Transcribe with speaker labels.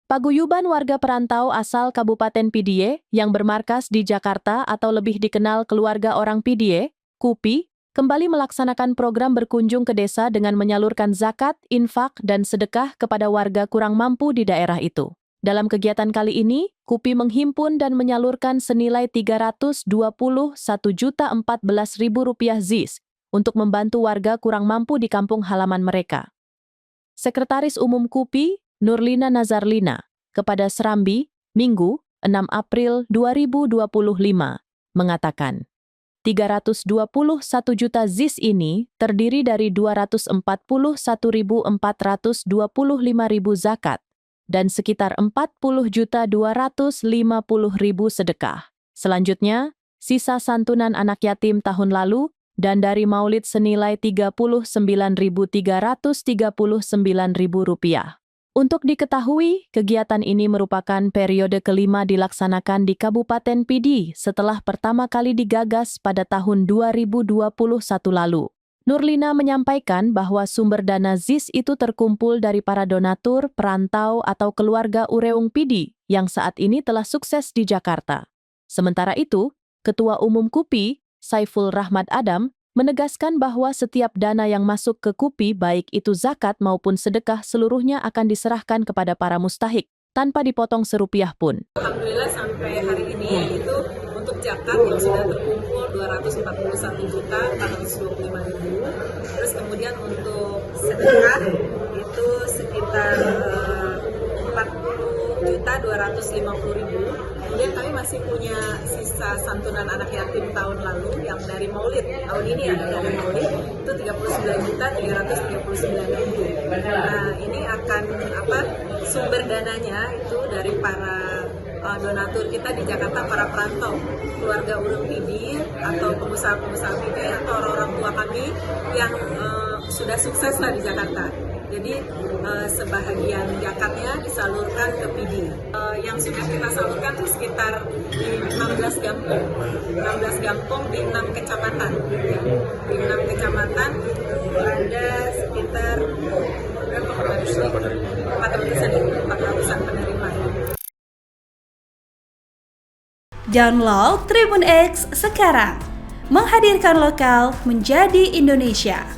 Speaker 1: Paguyuban warga perantau asal Kabupaten Pidie yang bermarkas di Jakarta atau lebih dikenal keluarga orang Pidie, KUPI, kembali melaksanakan program berkunjung ke desa dengan menyalurkan zakat, infak, dan sedekah kepada warga kurang mampu di daerah itu. Dalam kegiatan kali ini, KUPI menghimpun dan menyalurkan senilai Rp321.014.000 ZIS untuk membantu warga kurang mampu di kampung halaman mereka. Sekretaris Umum KUPI, Nurlina Nazarlina, kepada Serambi, Minggu, 6 April 2025, mengatakan, 321 juta ZIS ini terdiri dari 241.425.000 zakat dan sekitar 40.250.000 sedekah. Selanjutnya, sisa santunan anak yatim tahun lalu dan dari maulid senilai Rp39.339.000. Untuk diketahui, kegiatan ini merupakan periode kelima dilaksanakan di Kabupaten Pidi setelah pertama kali digagas pada tahun 2021 lalu. Nurlina menyampaikan bahwa sumber dana ZIS itu terkumpul dari para donatur, perantau, atau keluarga Ureung Pidi yang saat ini telah sukses di Jakarta. Sementara itu, Ketua Umum KUPI, Saiful Rahmat Adam, menegaskan bahwa setiap dana yang masuk ke KUPI baik itu zakat maupun sedekah seluruhnya akan diserahkan kepada para mustahik, tanpa dipotong serupiah pun.
Speaker 2: Alhamdulillah sampai hari ini yaitu untuk zakat yang sudah terkumpul 241.425.000, terus kemudian untuk sedekah itu sekitar 40.250.000. Kemudian kami masih punya sisa santunan anak yatim tahun lalu yang dari maulid. Tahun ini ada dari maulid itu 39.339.000. Nah, ini akan sumber dananya itu dari para donatur kita di Jakarta, para perantau, keluarga Ureung Pidi atau pengusaha-pengusaha Pidi atau orang-orang tua kami yang sudah sukses lah di Jakarta. Jadi sebahagian zakatnya disalurkan ke Pidi. Yang sudah kita salurkan itu sekitar di 16 kampung. 16 kampung di 6 kecamatan. Di 6 kecamatan ada sekitar 400-an penerima.
Speaker 3: Download Tribun X sekarang, menghadirkan lokal menjadi Indonesia.